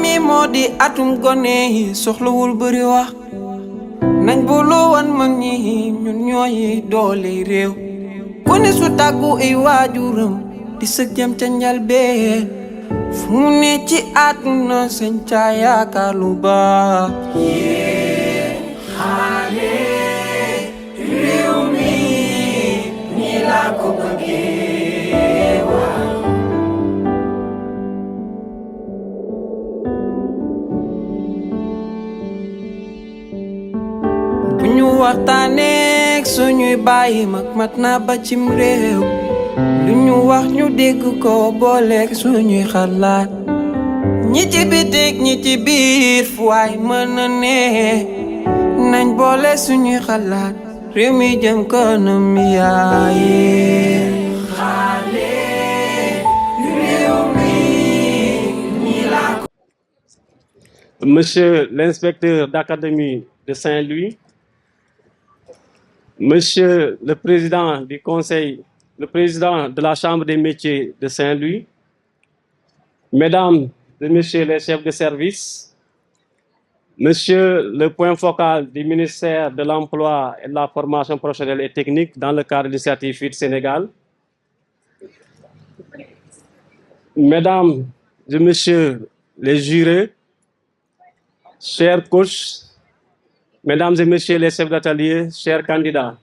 mi moo di atum gone yi soxlawul bëri wax nañ booloo wan mag ñi ñun ñooy doole réew ku ne su tàggu ay waajuram di sëg jëm ca njalbeen fu mu ne ci àdduna sañ ca yaakaar lu baax xaale réew mi ni laa ko bëggee waa bu ñu waxtaaneek suñuy bàyyi mag mat na ba cim réew lu ñu wax ñu dégg ko booleek suñuy xalaat ñi ci bitik ñi ci biir fu waay mën a ne nañ boole suñuy xalaat réew mi jëm kanam yaaye xaale réew mi ñi laa ko. Monsieur l'inspecteur d'académie de Saint-Louis, Monsieur le président du conseil, le président de la Chambre des métiers de Saint-Louis, Mesdames et Messieurs les chefs de service, Monsieur le point focal du ministère de l'Emploi et de la formation professionnelle et technique dans le cadre de l'initiative FIT Sénégal, Mesdames et Messieurs les jurés, chers coachs, Mesdames et Messieurs les chefs d'atelier, chers candidats,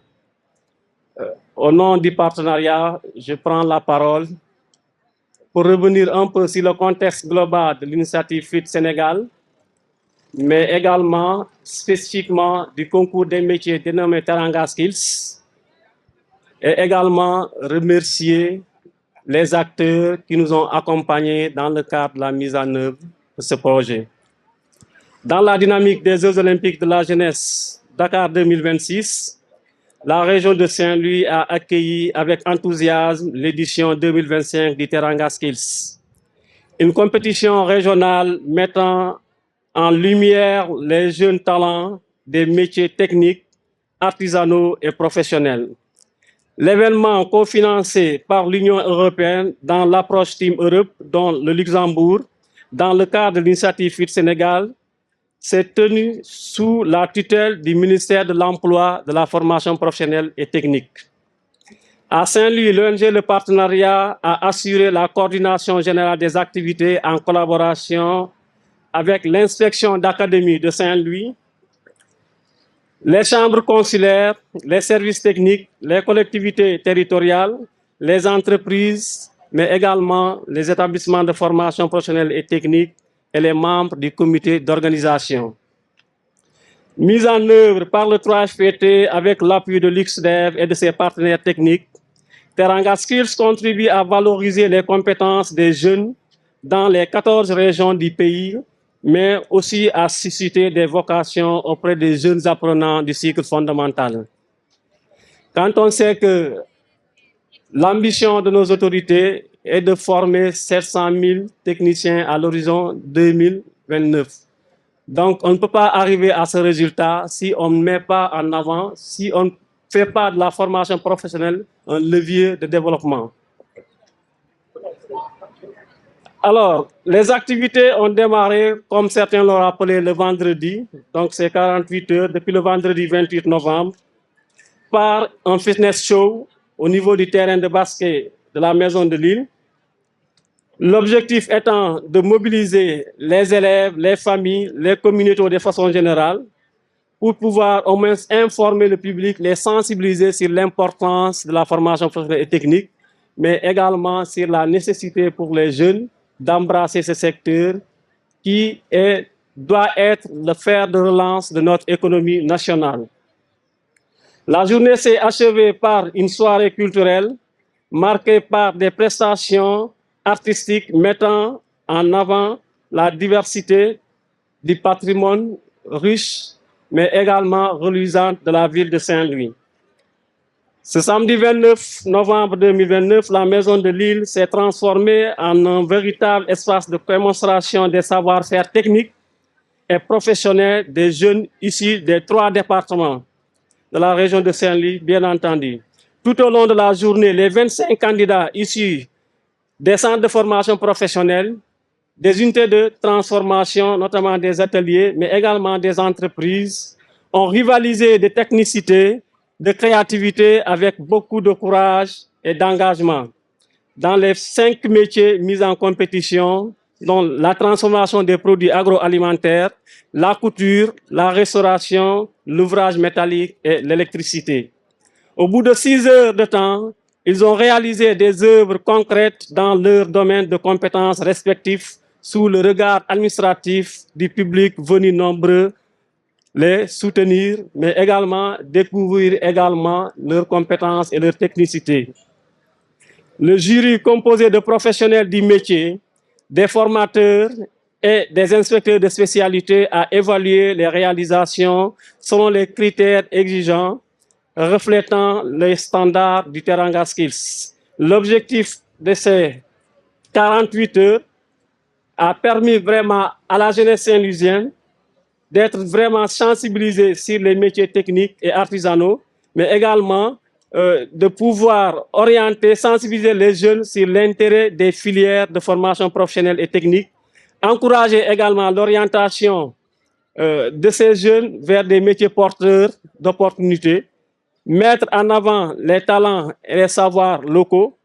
au nom du partenariat, je prends la parole pour revenir un peu sur le contexte global de l'initiative FIT Sénégal, mais également spécifiquement du concours des métiers dénommé Teranga Skills, et également remercier les acteurs qui nous ont accompagnés dans le cadre de la mise en œuvre de ce projet. Dans la dynamique des Jeux olympiques de la jeunesse Dakar 2026, la région de Saint-Louis a accueilli avec enthousiasme l'édition 2025 du Teranga Skills, une compétition régionale mettant en lumière les jeunes talents des métiers techniques, artisanaux et professionnels. L'événement cofinancé par l'Union européenne dans l'approche Team Europe, dont le Luxembourg, dans le cadre de l'initiative FIT Sénégal, s'est tenu sous la tutelle du ministère de l'Emploi, de la formation professionnelle et technique. À Saint-Louis, l'ONG Le Partenariat a assuré la coordination générale des activités en collaboration avec l'inspection d'académie de Saint-Louis, les chambres consulaires, les services techniques, les collectivités territoriales, les entreprises, mais également les établissements de formation professionnelle et technique et les membres du comité d'organisation. Mise en œuvre par le 3FPT avec l'appui de l'UXDEV et de ses partenaires techniques, Teranga Skills contribue à valoriser les compétences des jeunes dans les 14 régions du pays, mais aussi à susciter des vocations auprès des jeunes apprenants du cycle fondamental. Quand on sait que l'ambition de nos autorités est de former 700 000 techniciens à l'horizon 2029. Donc, on ne peut pas arriver à ce résultat si on ne met pas en avant, si on ne fait pas de la formation professionnelle un levier de développement. Alors, les activités ont démarré, comme certains l'ont rappelé, le vendredi, donc c'est 48 heures, depuis le vendredi 28 novembre, par un fitness show au niveau du terrain de basket de la Maison de l'Île. L'objectif étant de mobiliser les élèves, les familles, les communautés de façon générale pour pouvoir au moins informer le public, les sensibiliser sur l'importance de la formation professionnelle et technique, mais également sur la nécessité pour les jeunes d'embrasser ce secteur qui doit être le fer de relance de notre économie nationale. La journée s'est achevée par une soirée culturelle marquée par des prestations artistiques mettant en avant la diversité du patrimoine riche, mais également reluisant de la ville de Saint-Louis. Ce samedi 29 novembre 2029, la Maison de l'Île s'est transformée en un véritable espace de démonstration des savoir-faire techniques et professionnels des jeunes issus des 3 départements de la région de Saint-Louis, bien entendu. Tout au long de la journée, les 25 candidats issus des centres de formation professionnelle, des unités de transformation, notamment des ateliers, mais également des entreprises, ont rivalisé de technicité, de créativité avec beaucoup de courage et d'engagement. Dans les 5 métiers mis en compétition, dont la transformation des produits agroalimentaires, la couture, la restauration, l'ouvrage métallique et l'électricité. Au bout de 6 heures de temps, ils ont réalisé des œuvres concrètes dans leur domaine de compétences respectifs sous le regard administratif du public venu nombreux les soutenir, mais également découvrir également leurs compétences et leur technicité. Le jury composé de professionnels du métier, des formateurs et des inspecteurs de spécialité a évalué les réalisations selon les critères exigeants reflétant les standards du Teranga Skills. L'objectif de ces 48 heures a permis vraiment à la jeunesse saint-louisienne d'être vraiment sensibilisée sur les métiers techniques et artisanaux, mais également de pouvoir orienter, sensibiliser les jeunes sur l'intérêt des filières de formation professionnelle et technique, encourager également l'orientation de ces jeunes vers des métiers porteurs d'opportunités, mettre en avant les talents et les savoirs locaux,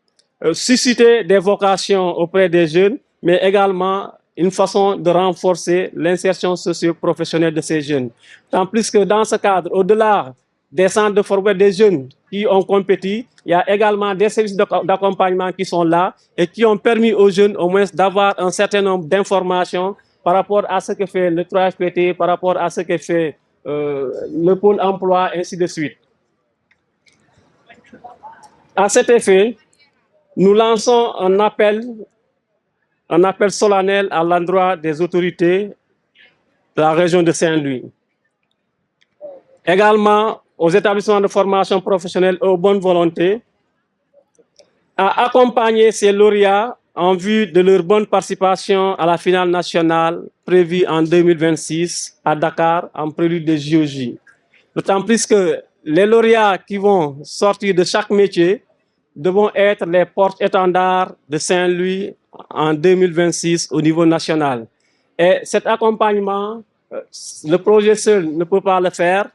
susciter des vocations auprès des jeunes, mais également une façon de renforcer l'insertion socio-professionnelle de ces jeunes. Tant plus que dans ce cadre, au-delà des centres de formation des jeunes qui ont compétit, il y a également des services d'accompagnement qui sont là et qui ont permis aux jeunes au moins d'avoir un certain nombre d'informations par rapport à ce que fait le 3FPT, par rapport à ce que fait le pôle emploi, ainsi de suite. À cet effet, nous lançons un appel solennel à l'endroit des autorités de la région de Saint-Louis. Également aux établissements de formation professionnelle et aux bonnes volontés, à accompagner ces lauréats en vue de leur bonne participation à la finale nationale prévue en 2026 à Dakar en prélude de JOJ. D'autant plus que les lauréats qui vont sortir de chaque métier devront être les porte-étendards de Saint-Louis en 2026 au niveau national. Et cet accompagnement, le projet seul ne peut pas le faire.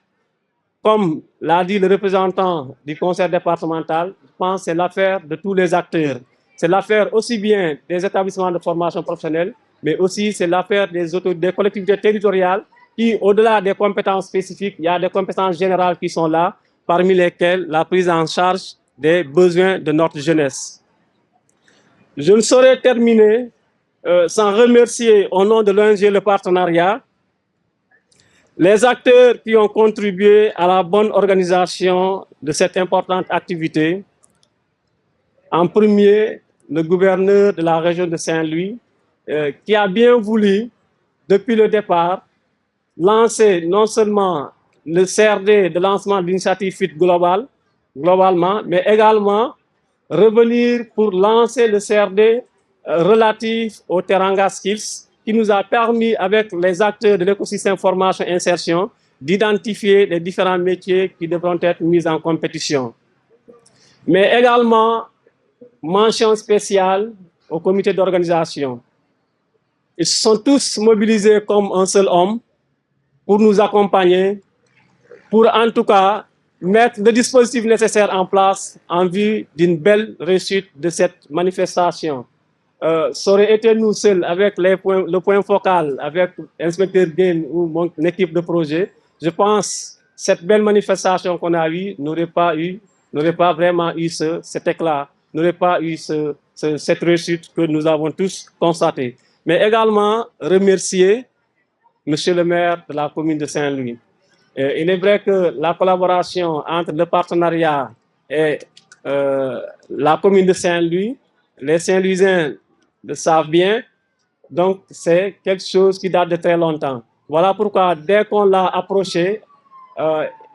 Comme l'a dit le représentant du conseil départemental, je pense que c'est l'affaire de tous les acteurs. C'est l'affaire aussi bien des établissements de formation professionnelle, mais aussi c'est l'affaire des collectivités territoriales qui, au-delà des compétences spécifiques, il y a des compétences générales qui sont là, parmi lesquelles la prise en charge des besoins de notre jeunesse. Je ne saurais terminer sans remercier au nom de l'ONG Le Partenariat les acteurs qui ont contribué à la bonne organisation de cette importante activité. En premier, le gouverneur de la région de Saint-Louis, qui a bien voulu, depuis le départ, lancer non seulement le CRD de lancement de l'initiative FIT globalement, mais également revenir pour lancer le CRD relatif au Teranga Skills, qui nous a permis, avec les acteurs de l'écosystème formation-insertion, d'identifier les différents métiers qui devront être mis en compétition. Mais également, mention spéciale au comité d'organisation. Ils se sont tous mobilisés comme un seul homme pour nous accompagner, pour en tout cas mettre le dispositif nécessaire en place en vue d'une belle réussite de cette manifestation. Ça aurait été nous seuls avec le point focal, avec l'inspecteur Gain ou mon équipe de projet. Je pense que cette belle manifestation qu'on a eue n'aurait pas vraiment eu cet éclat, n'aurait pas eu cette réussite que nous avons tous constatée. Mais également remercier Monsieur le maire de la commune de Saint-Louis. Il est vrai que la collaboration entre le partenariat et la commune de Saint-Louis, les Saint-Louisiens le savent bien, donc c'est quelque chose qui date de très longtemps. Voilà pourquoi dès qu'on l'a approché,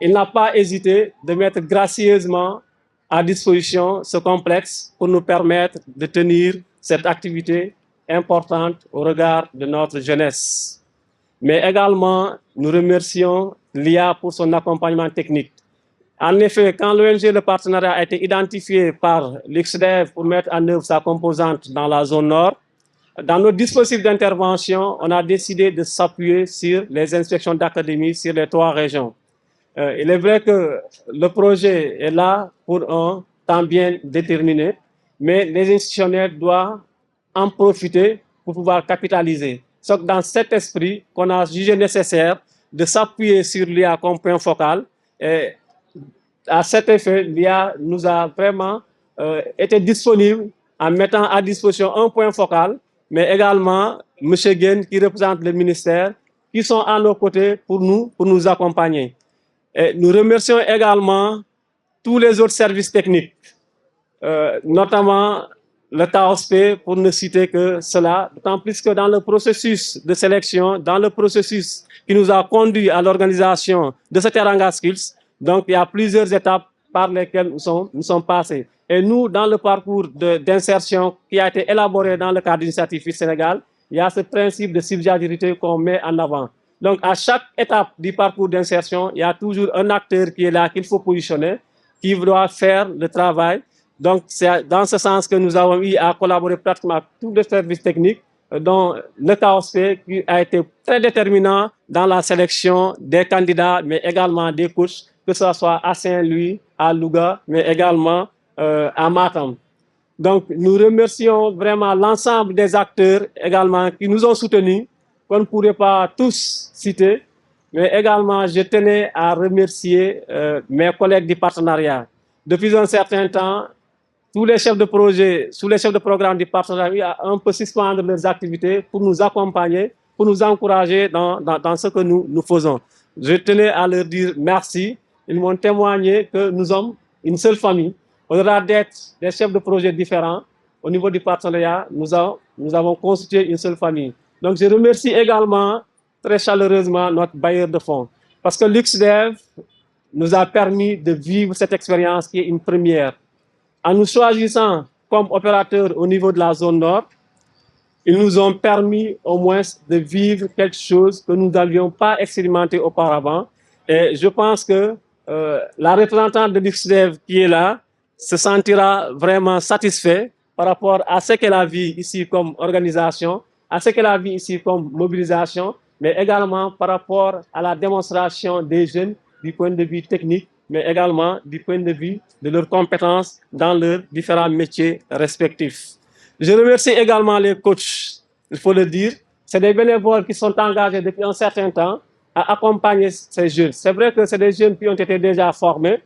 il n'a pas hésité de mettre gracieusement à disposition ce complexe pour nous permettre de tenir cette activité importante au regard de notre jeunesse. Mais également, nous remercions l'IA pour son accompagnement technique. En effet, quand l'ONG Le Partenariat a été identifié par l'XDEV pour mettre en œuvre sa composante dans la zone nord, Dans nos dispositifs d'intervention, on a décidé de s'appuyer sur les inspections d'académie sur les 3 régions. Il est vrai que le projet est là pour un temps bien déterminé, mais les institutionnels doivent en profiter pour pouvoir capitaliser. C'est dans cet esprit qu'on a jugé nécessaire de s'appuyer sur l'IA comme point focal. Et à cet effet, l'IA nous a vraiment été disponible en mettant à disposition un point focal, mais également M. Guène qui représente le ministère, qui sont à nos côtés pour nous accompagner. Et nous remercions également tous les autres services techniques, notamment le TAOSP, pour ne citer que cela, d'autant plus que dans le processus de sélection, dans le processus qui nous a conduit à l'organisation de ce Teranga Skills, donc il y a plusieurs étapes par lesquelles nous sommes passés. Et nous, dans le parcours d'insertion qui a été élaboré dans le cadre d'Initiative Fit Sénégal, il y a ce principe de subsidiarité qu'on met en avant. Donc, à chaque étape du parcours d'insertion, il y a toujours un acteur qui est là, qu'il faut positionner, qui doit faire le travail. Donc, c'est dans ce sens que nous avons eu à collaborer pratiquement avec tous les services techniques, dont le TAOSP, qui a été très déterminant dans la sélection des candidats, mais également des coachs, que ce soit à Saint-Louis, à Louga, mais également à Matam. Donc, nous remercions vraiment l'ensemble des acteurs également qui nous ont soutenus, qu'on ne pourrait pas tous citer, mais également je tenais à remercier mes collègues du partenariat. Depuis un certain temps, tous les chefs de projet, tous les chefs de programme du partenariat ont un peu suspendre leurs activités pour nous accompagner, pour nous encourager dans ce que nous faisons. Je tenais à leur dire merci. Ils m'ont témoigné que nous sommes une seule famille. Au-delà d'être des chefs de projet différents, au niveau du partenariat, nous avons constitué une seule famille. Donc, je remercie également très chaleureusement notre bailleur de fonds. Parce que LuxDev nous a permis de vivre cette expérience qui est une première. En nous choisissant comme opérateur au niveau de la zone nord, ils nous ont permis au moins de vivre quelque chose que nous n'avions pas expérimenté auparavant. Et je pense que la représentante de LuxDev qui est là se sentira vraiment satisfaite par rapport à ce qu'elle a vu ici comme organisation, à ce qu'elle a vu ici comme mobilisation, mais également par rapport à la démonstration des jeunes du point de vue technique, mais également du point de vue de leurs compétences dans leurs différents métiers respectifs. Je remercie également les coachs, il faut le dire. C'est des bénévoles qui sont engagés depuis un certain temps à accompagner ces jeunes. C'est vrai que c'est des jeunes qui ont été déjà formés,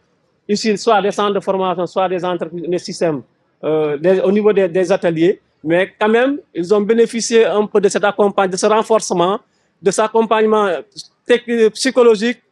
ici, soit des centres de formation, soit des entreprises, des systèmes, au niveau des ateliers. Mais quand même, ils ont bénéficié un peu de cet accompagnement, de ce renforcement, de cet accompagnement psychologique,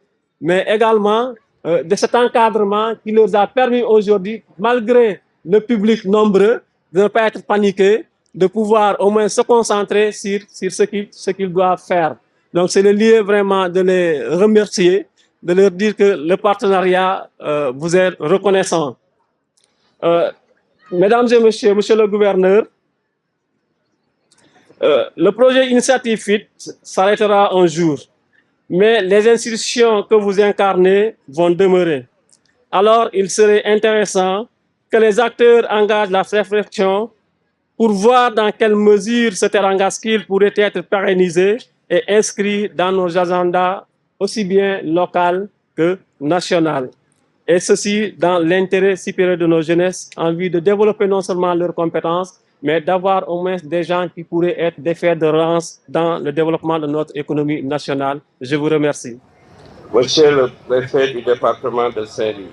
mais également de cet encadrement qui leur a permis aujourd'hui, malgré le public nombreux, de ne pas être paniqués, de pouvoir au moins se concentrer sur ce qu'ils doivent faire. Donc, c'est le lieu vraiment de les remercier, de leur dire que le partenariat vous est reconnaissant. Mesdames et messieurs, monsieur le gouverneur, le projet Initiative Fit s'arrêtera un jour, mais les institutions que vous incarnez vont demeurer. Alors, il serait intéressant que les acteurs engagent la réflexion pour voir dans quelle mesure ce Teranga Skill pourrait être pérennisé et inscrit dans nos agendas aussi bien local que national. Et ceci dans l'intérêt supérieur de nos jeunesses en vue de développer non seulement leurs compétences, mais d'avoir au moins des gens qui pourraient être des fers de lance dans le développement de notre économie nationale. Je vous remercie. Monsieur le préfet du département de Saint-Louis,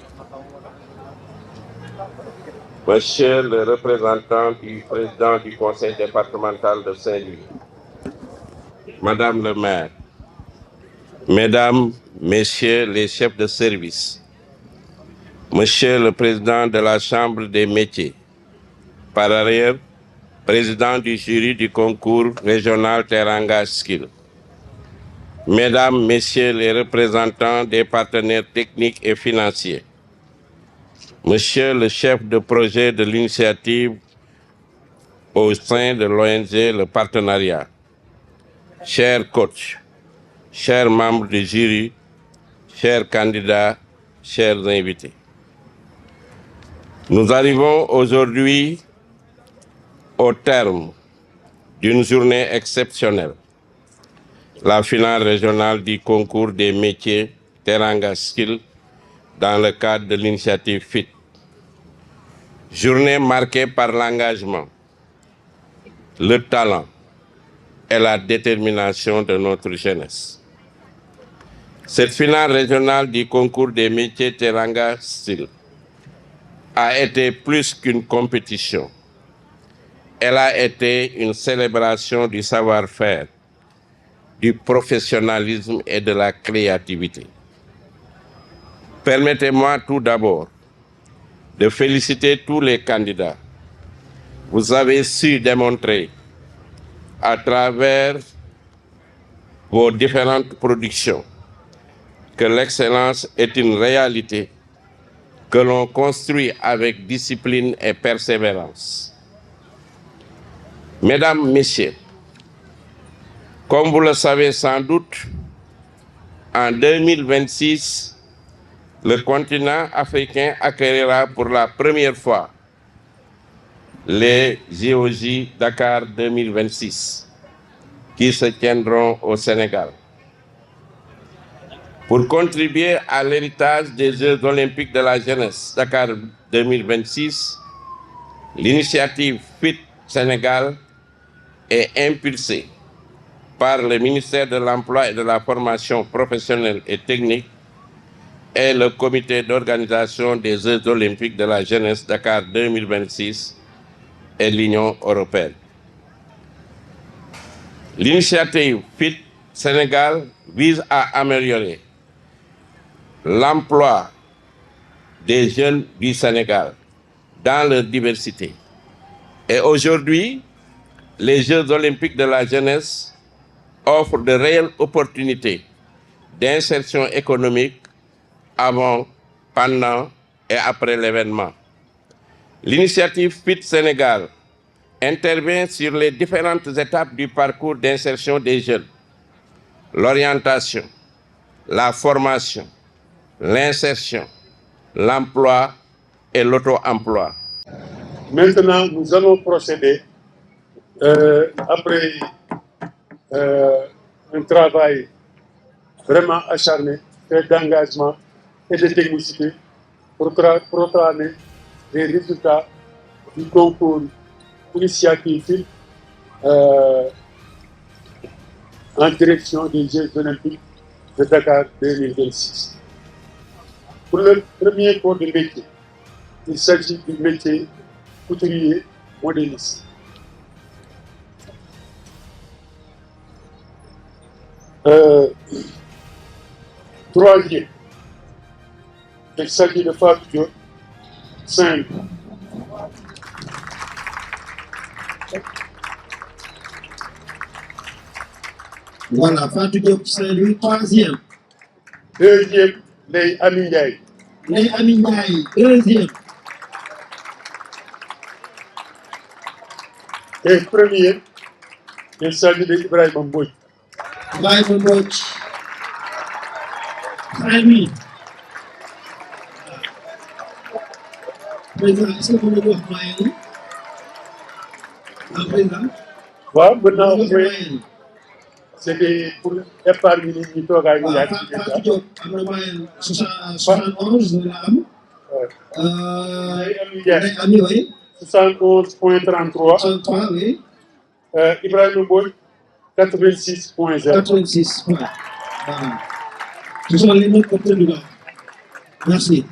Monsieur le représentant du président du conseil départemental de Saint-Louis, Madame le maire, Mesdames, Messieurs les chefs de service, Monsieur le président de la Chambre des métiers, par ailleurs, président du jury du concours régional Teranga Skill, Mesdames, Messieurs les représentants des partenaires techniques et financiers, Monsieur le chef de projet de l'initiative au sein de l'ONG Le Partenariat, chers coachs, chers membres du jury, chers candidats, chers invités. Nous arrivons aujourd'hui au terme d'une journée exceptionnelle, la finale régionale du concours des métiers Teranga Skill dans le cadre de l'initiative FIT. Journée marquée par l'engagement, le talent et la détermination de notre jeunesse. Cette finale régionale du concours des métiers Teranga Skill a été plus qu'une compétition. Elle a été une célébration du savoir-faire, du professionnalisme et de la créativité. Permettez-moi tout d'abord de féliciter tous les candidats. Vous avez su démontrer à travers vos différentes productions que l'excellence est une réalité que l'on construit avec discipline et persévérance. Mesdames, Messieurs, comme vous le savez sans doute, en 2026, le continent africain accueillera pour la première fois les JOJ Dakar 2026 qui se tiendront au Sénégal. Pour contribuer à l'héritage des Jeux olympiques de la jeunesse Dakar 2026, l'initiative FIT Sénégal est impulsée par le ministère de l'Emploi et de la Formation professionnelle et technique et le comité d'organisation des Jeux olympiques de la jeunesse Dakar 2026 et l'Union européenne. L'initiative FIT Sénégal vise à améliorer l'emploi des jeunes du Sénégal dans leur diversité. Et aujourd'hui, les Jeux olympiques de la jeunesse offrent de réelles opportunités d'insertion économique avant, pendant et après l'événement. L'initiative FIT Sénégal intervient sur les différentes étapes du parcours d'insertion des jeunes, l'orientation, la formation, l'insertion, l'emploi et l'auto-emploi. Maintenant, nous allons procéder, après un travail vraiment acharné, fait d'engagement et de technicité, pour proclamer les résultats du concours initiative en direction des Jeux olympiques de Dakar 2026. Pour le premier corps de métier, il s'agit du métier couturier modéliste. Troisième, il s'agit de Fatou Diop, 5. Voilà, Fatou Diop, Saint-Louis, troisième. Deuxième, les Amingaï. Les Amingaï, deuxième. Et premier, il s'agit de Ibrahim Mbouy. Ibrahim Mbouy. Saint-Louis. Président, est-ce que vous me dites moyen? Président? Oui, maintenant, c'était pour épargner les togailles. Fatou Diop, am na moyen 71 de la am. Les Ami, oui. 71.33. 63, oui. Ibrahim Mbouy, 86.0. 86 points. Voilà. Ce sont les notes obtenues. Merci.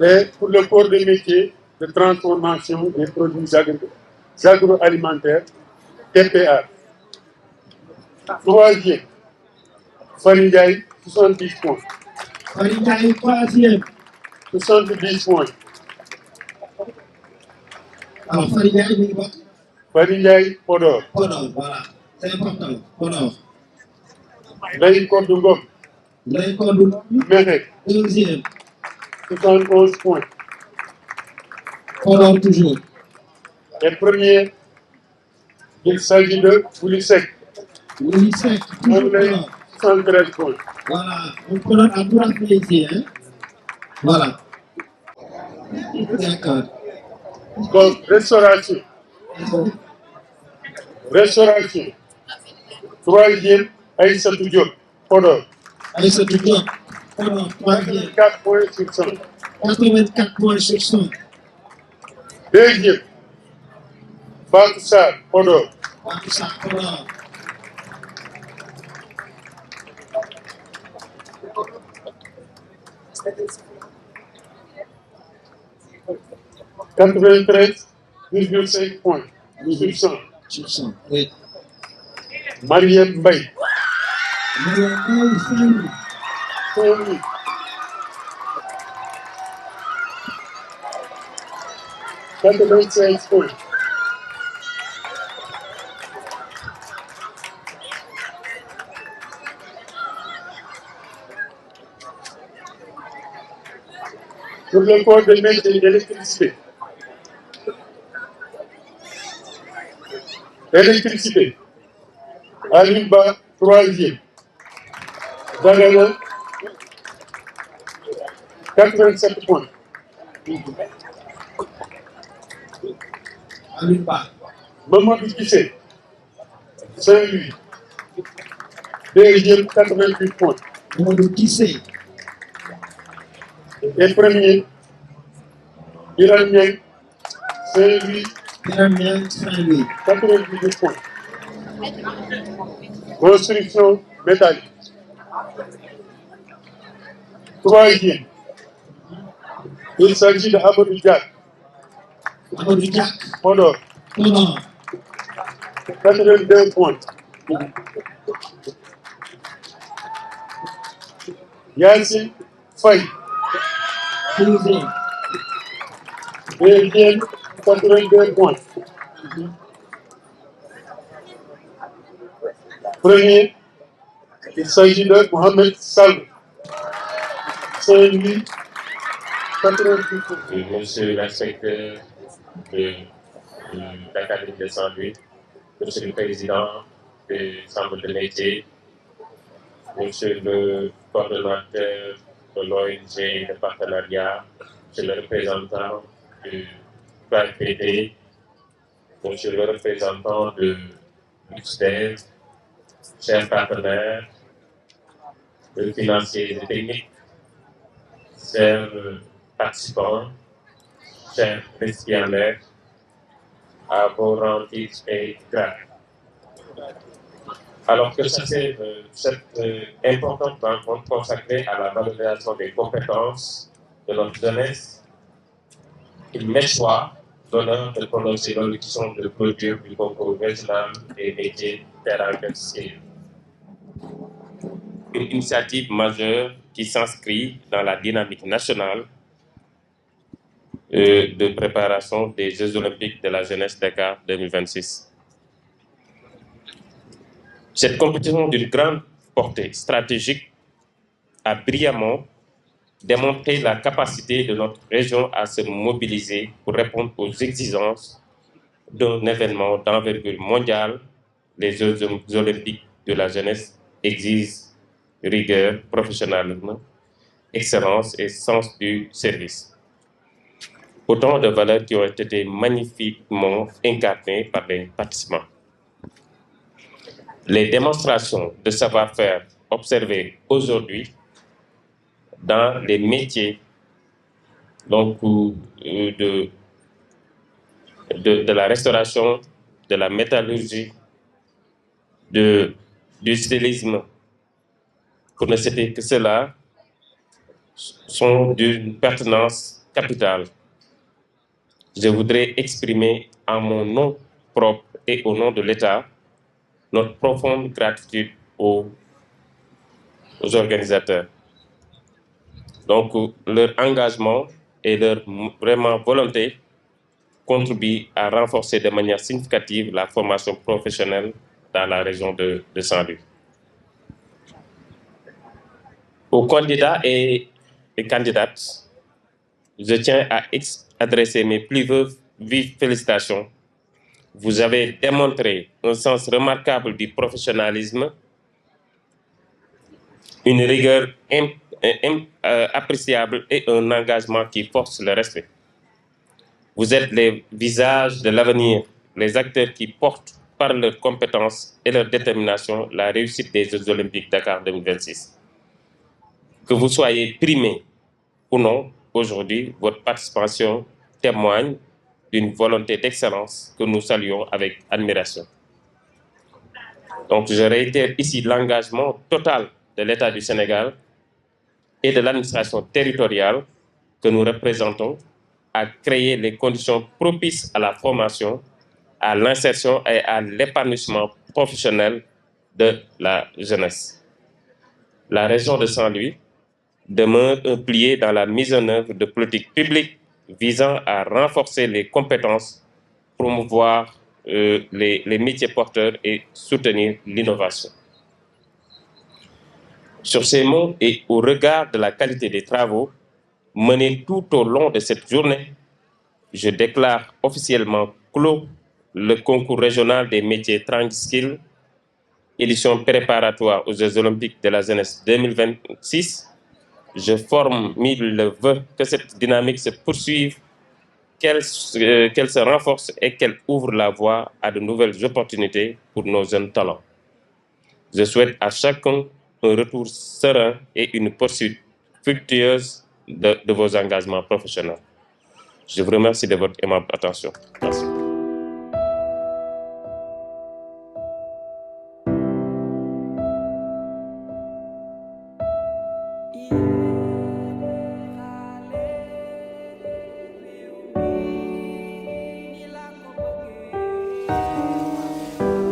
Et pour le corps de métier de transformation des produits agroalimentaires, TPA. Troisième, Faringaï, 70 points. Faringaï, troisième. 70 points. Alors, Faringaï, il va. Faringaï, Podor. Podor, voilà. C'est important. Podor. Laïn Kordungom. Laïn Kordungom. Mérek. Deuxième. 71 points. Podor toujours. Et premier, il s'agit de Woulisek. Woulisek, toujours Podor. 73 points. Voilà. On peut à tout rappeler ici, hein. Voilà. D'accord. Donc, restauration. Restauration. Troisième, Aïssatou Diop, Podor. Aïssatou Diop, Podor, troisième. 4 points sur 100. 84 points sur 100. Deuxième, Fatou Sarr, Podor. Fatou Sarr, Podor. points sur 100. Sur 100, oui. Mariam Mbaye. Mariam Mbaye, Saint-Louis. Saint-Louis. 96 points. Pour le corps de métier d'électricité. Électricité. Alimba, troisième. Dagana, 87 points. Alimba. Mamadou Kissé, Saint-Louis. Deuxième, 88 points. Mamadou Kissé. Et premier, Iranien, Saint-Louis. Iranien, Saint-Louis. 98 points. Construction métallique. Troisième. Il s'agit de Amadou Diak. Amadou Diak. Podor. Podor. 82 points. Yassine Faye. Deuxième. Deuxième, 82 points. Premier, il s'agit de Mohamed Salou. Saint-Louis, 88 points. Monsieur l'inspecteur de l'Académie de Saint-Louis, Monsieur le Président du Centre de métier, Monsieur le coordonnateur de l'ONG de partenariat, Monsieur le représentant du PAPD, Monsieur le représentant de l'UXDEV, chers partenaires, financiers et techniques, chers participants, chers récipiendaires, à vos rangs et grades. Alors que c'est cette importante rencontre consacrée à la valorisation des compétences de notre jeunesse, il m'échoit l'honneur de prononcer l'élection de clôture du concours régional des métiers terrain textile. Une initiative majeure qui s'inscrit dans la dynamique nationale de préparation des Jeux olympiques de la jeunesse Dakar 2026. Cette compétition d'une grande portée stratégique a brillamment démontré la capacité de notre région à se mobiliser pour répondre aux exigences d'un événement d'envergure mondiale. Les Jeux olympiques de la jeunesse exigent rigueur, professionnalisme, excellence et sens du service. Autant de valeurs qui ont été magnifiquement incarnées par les participants. Les démonstrations de savoir-faire observées aujourd'hui dans les métiers donc, de la restauration, de la métallurgie, du stylisme, pour ne citer que cela, sont d'une pertinence capitale. Je voudrais exprimer en mon nom propre et au nom de l'État notre profonde gratitude aux organisateurs. Donc, leur engagement et leur vraiment volonté contribuent à renforcer de manière significative la formation professionnelle dans la région de Saint-Louis. Aux candidats et candidates, je tiens à adresser mes plus vives félicitations. Vous avez démontré un sens remarquable du professionnalisme, une rigueur appréciable et un engagement qui force le respect. Vous êtes les visages de l'avenir les acteurs qui portent par leurs compétences et leur détermination la réussite des Jeux olympiques Dakar 2026. Que vous soyez primé ou non, aujourd'hui, votre participation témoigne d'une volonté d'excellence que nous saluons avec admiration. Donc, je réitère ici l'engagement total de l'État du Sénégal et de l'administration territoriale que nous représentons à créer les conditions propices à la formation, à l'insertion et à l'épanouissement professionnel de la jeunesse. La région de Saint-Louis demeure un pilier dans la mise en œuvre de politiques publiques visant à renforcer les compétences, promouvoir les métiers porteurs et soutenir l'innovation. Sur ces mots et au regard de la qualité des travaux menés tout au long de cette journée, je déclare officiellement clos le concours régional des métiers Transkills, édition préparatoire aux Jeux olympiques de la jeunesse 2026. Je formule le vœu que cette dynamique se poursuive, qu'elle se renforce et qu'elle ouvre la voie à de nouvelles opportunités pour nos jeunes talents. Je souhaite à chacun un retour serein et une poursuite fructueuse de vos engagements professionnels. Je vous remercie de votre aimable attention. Merci.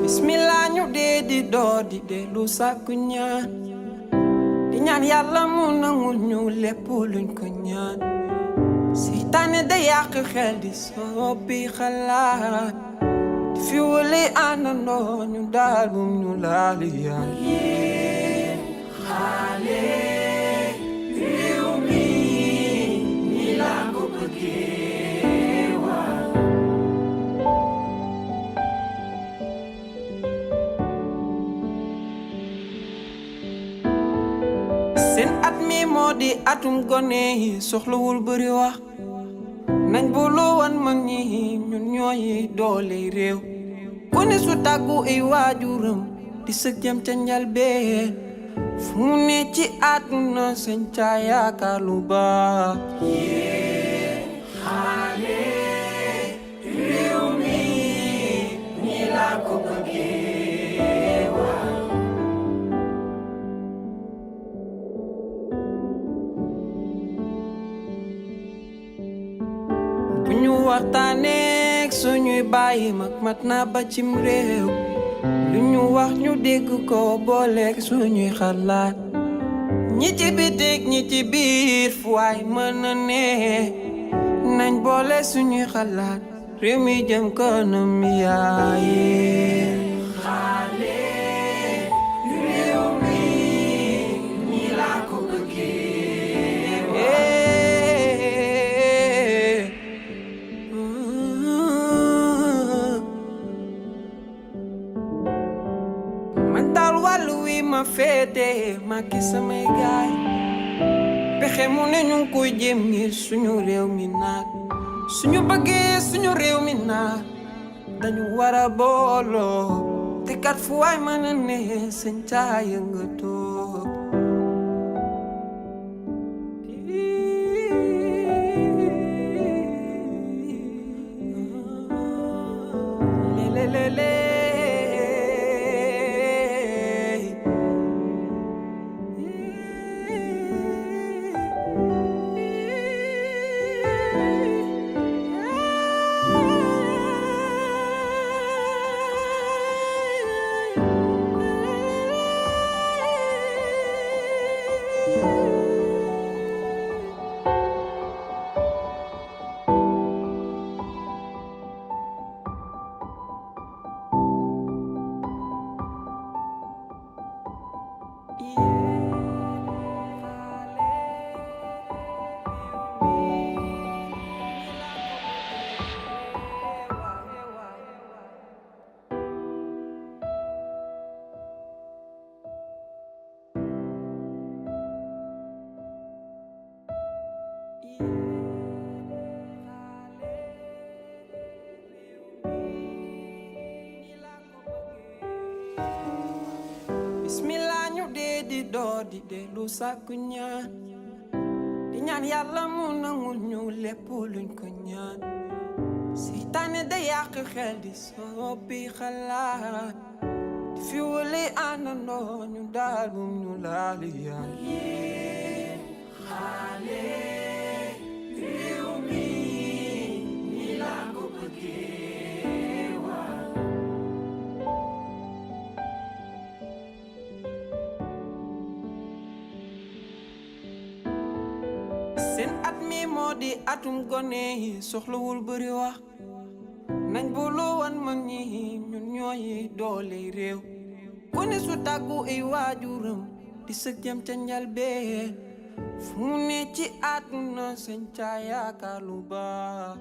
Bismillah ñu dee di door di dellu sàkku ñaan di ñaan yàlla mu nangul ñu lépp luñ ko ñaan seytaane da yàq xel di soppi xalaat di fi wali àndandoo ñu daal bum ñu laal yaan yéen xale réew mi ni laa ko bëggee waa seen at mi moo di atum gone yi soxlawul bëri wax nañ booloo wan mag ñi ñun ñooy doole réew gone su tàggu ay waajuram di sëg jëm ca njalbeen fu mu ne ci àdduna seen ca yaakaar lu baax yéen xale réew mi ni laa ko bëggee waa bu ñu waxtaaneek suñuy bàyyi mag mat na ba cim réew lu ñu wax ñu dégg ko booleek suñuy xalaat ñi ci bitik ñi ci biir fu waay mën a ne nañ boole suñuy xalaat réew mi jëm kanam yaaye xale réew mi ni laa ko bëggee man daal wàllu wi ma féete ma ki samay gaay pexe mu ne ñu ngi koy jéem ngir suñu réew mi naat suñu bëggee suñu réew mi naat dañu war a booloo te kat fu waay mën a ne seen caa yëngatoo bismillah ñu dee di door di dellu sàkku ñaan di ñaan yàlla mu nangul ñu lépp luñ ko ñaan seytaane da yàq xel di soppi xalaat di fi wale àndandoo ñu daal bum ñu laal yaan yéen xale réew mi ni laa ko bëggee waa seen at mi moo di atum gone yi soxlawul bëri wax nañ booloo wan mag ñi ñun ñooy doole réew ku ne su tàggu ay waajuram di sëg jëm ca njalbeen fu mu ne ci àdduna seen ca yaakaar lu baax